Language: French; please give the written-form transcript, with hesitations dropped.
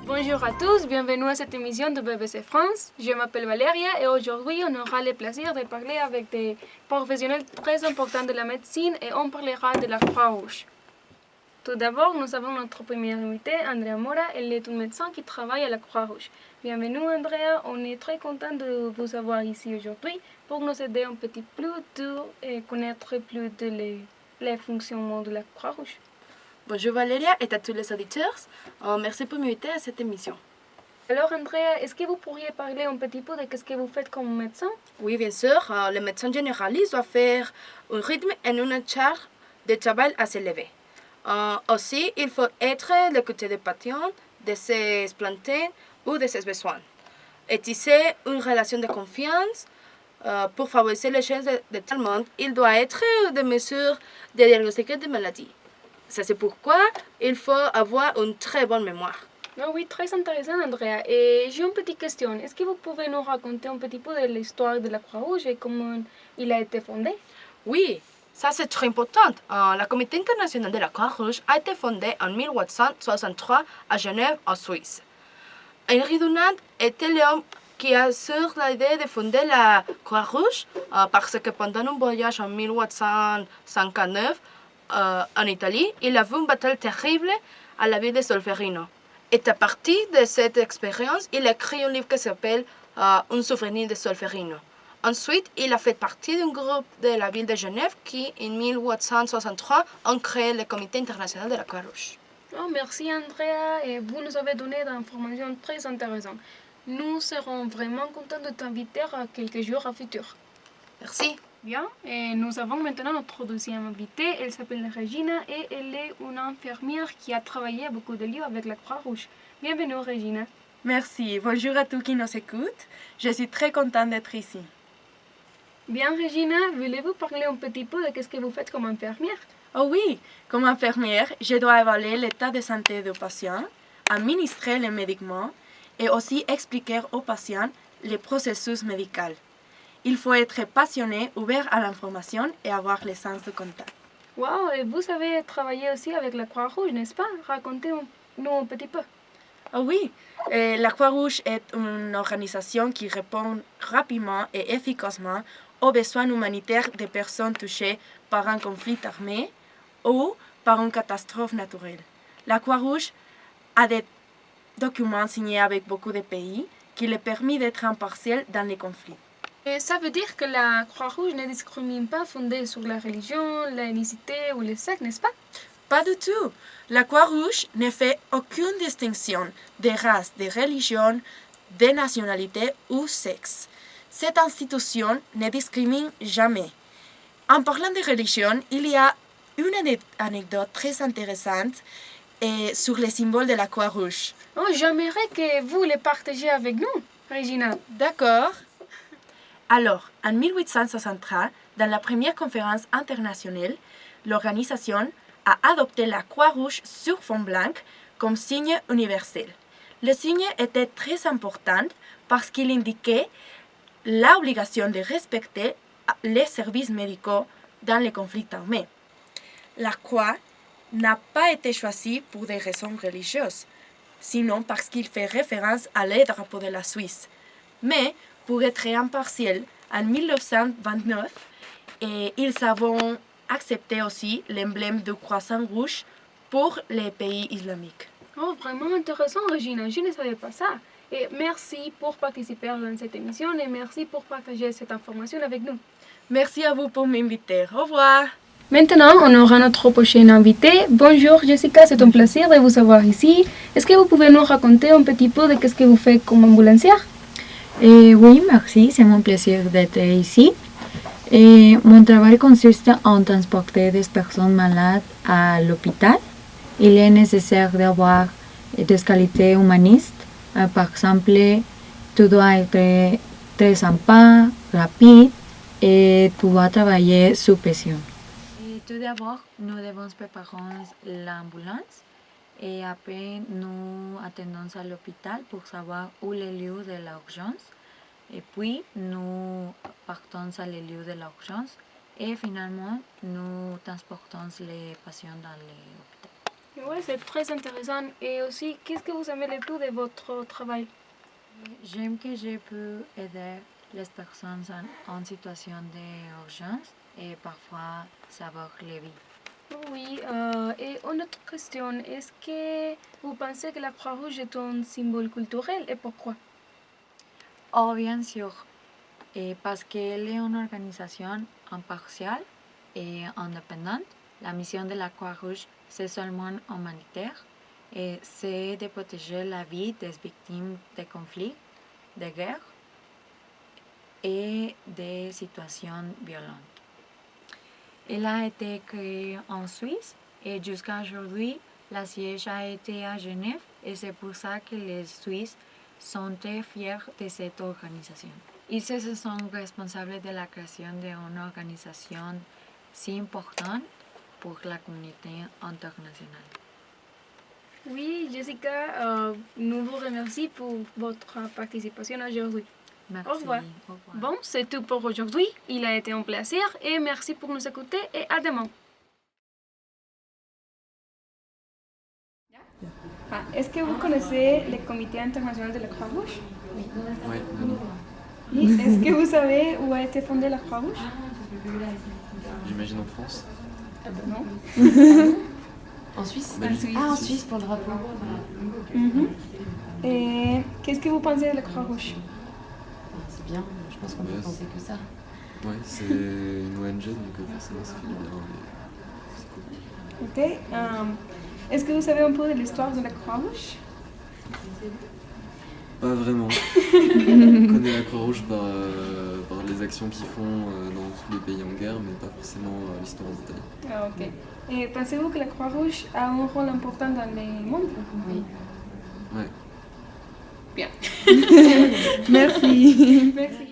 Bonjour à tous, bienvenue à cette émission de BBC France. Je m'appelle Valeria et aujourd'hui on aura le plaisir de parler avec des professionnels très importants de la médecine et on parlera de la Croix-Rouge. Tout d'abord, nous avons notre premier invité, Andrea Mora. Elle est une médecin qui travaille à la Croix-Rouge. Bienvenue Andrea, on est très content de vous avoir ici aujourd'hui pour nous aider un petit peu et connaître plus de les fonctionnements de la Croix-Rouge. Bonjour Valéria et à tous les auditeurs. Merci pour m'inviter à cette émission. Alors Andrea, est-ce que vous pourriez parler un petit peu de ce que vous faites comme médecin? Oui, bien sûr. Le médecin généraliste doit faire un rythme et une charge de travail assez élevée. Aussi, il faut être à l'écoute des patients, de ses plaintes ou de ses besoins. Et tisser une relation de confiance pour favoriser les chances de traitement, il doit être des mesures de diagnostic de maladies. C'est pourquoi il faut avoir une très bonne mémoire. Ah oui, très intéressant, Andrea. Et j'ai une petite question. Est-ce que vous pouvez nous raconter un petit peu de l'histoire de la Croix-Rouge et comment il a été fondé? Oui, ça c'est très important. La Comité international de la Croix-Rouge a été fondée en 1863 à Genève, en Suisse. Henri Dunant était l'homme qui a sur l'idée de fonder la Croix-Rouge parce que pendant un voyage en 1859 en Italie, il a vu une bataille terrible à la ville de Solferino. Et à partir de cette expérience, il a écrit un livre qui s'appelle Un souvenir de Solferino. Ensuite, il a fait partie d'un groupe de la ville de Genève qui, en 1863, a créé le Comité international de la Croix-Rouge. Oh, merci Andrea, et vous nous avez donné des informations très intéressantes. Nous serons vraiment contents de t'inviter à quelques jours à futur. Merci. Bien, et nous avons maintenant notre deuxième invitée. Elle s'appelle Regina et elle est une infirmière qui a travaillé à beaucoup de lieux avec la Croix-Rouge. Bienvenue Regina. Merci, bonjour à tous qui nous écoutent. Je suis très contente d'être ici. Bien Regina, voulez-vous parler un petit peu de ce que vous faites comme infirmière? Oh oui, comme infirmière, je dois évaluer l'état de santé du patient, administrer les médicaments et aussi expliquer aux patients les processus médicaux. Il faut être passionné, ouvert à l'information et avoir le sens de contact. Wow, et vous avez travaillé aussi avec la Croix-Rouge, n'est-ce pas? Racontez-nous un petit peu. Oh oui, la Croix-Rouge est une organisation qui répond rapidement et efficacement aux besoins humanitaires des personnes touchées par un conflit armé ou par une catastrophe naturelle. La Croix-Rouge a des documents signés avec beaucoup de pays qui lui permettent d'être impartial dans les conflits. Et ça veut dire que la Croix-Rouge ne discrimine pas fondée sur la religion, l'ethnicité ou le sexe, n'est-ce pas? Pas du tout. La Croix-Rouge ne fait aucune distinction de race, de religion, de nationalité ou sexe. Cette institution ne discrimine jamais. En parlant de religion, il y a une anecdote très intéressante sur les symboles de la Croix-Rouge. Oh, j'aimerais que vous les partagiez avec nous, Regina. D'accord. Alors, en 1863, dans la première conférence internationale, l'organisation a adopté la Croix-Rouge sur fond blanc comme signe universel. Le signe était très important parce qu'il indiquait l'obligation de respecter les services médicaux dans les conflits armés. La croix n'a pas été choisie pour des raisons religieuses, sinon parce qu'il fait référence à le drapeau de la Suisse. Mais pour être impartial, en 1929, ils avaient accepté aussi l'emblème du croissant rouge pour les pays islamiques. Oh, vraiment intéressant, Regina. Je ne savais pas ça. Et merci pour participer dans cette émission et merci pour partager cette information avec nous. Merci à vous pour m'inviter. Au revoir. Maintenant, on aura notre prochaine invité. Bonjour Jessica, c'est un plaisir de vous avoir ici. Est-ce que vous pouvez nous raconter un petit peu de ce que vous faites comme ambulancière? Oui, merci, c'est mon plaisir d'être ici. Mon travail consiste en transporter des personnes malades à l'hôpital. Il est nécessaire d'avoir des qualités humanistes. Par exemple, tu dois être très sympa, rapide et pouvoir travailler sous pression. Tout d'abord, nous devons préparer l'ambulance et après nous attendons à l'hôpital pour savoir où est le lieu de l'urgence. Et puis nous partons à le lieu de l'urgence et finalement, nous transportons les patients dans l'hôpital. Oui, c'est très intéressant. Et aussi, qu'est-ce que vous aimez le plus de votre travail? J'aime que j'ai pu aider les personnes en situation d'urgence et parfois sauver les vies. Oui, et une autre question, est-ce que vous pensez que la Croix-Rouge est un symbole culturel et pourquoi? Oh, bien sûr, parce qu'elle est une organisation impartiale et indépendante. La mission de la Croix-Rouge, c'est seulement humanitaire et c'est de protéger la vie des victimes des conflits, des guerres et des situations violentes. Elle a été créée en Suisse et jusqu'à aujourd'hui, la siège a été à Genève et c'est pour ça que les Suisses sont très fiers de cette organisation. Ils se sont responsables de la création d'une organisation si importante pour la communauté internationale. Oui, Jessica, nous vous remercions pour votre participation aujourd'hui. Merci. Au revoir. Bon, c'est tout pour aujourd'hui. Il a été un plaisir et merci pour nous écouter et à demain. Est-ce que vous connaissez le Comité international de la Croix-Rouge? Oui, non. Oui. Est-ce que vous savez où a été fondée la Croix-Rouge? J'imagine en France. Non. En Suisse? Belgique. Ah, en Suisse pour le drapeau. Et qu'est-ce que vous pensez de la Croix-Rouge? C'est bien, je pense qu'on peut penser que ça. Ouais, c'est une ONG, donc forcément ça fait du bien. Mais c'est cool. Ok. Est-ce que vous savez un peu de l'histoire de la Croix-Rouge? Pas vraiment. On connaît la Croix-Rouge par les actions qu'ils font dans tous les pays en guerre, mais pas forcément l'histoire en détail. Ah, ok. Et pensez-vous que la Croix-Rouge a un rôle important dans le monde? Oui. Ouais. Bien. Merci. Merci.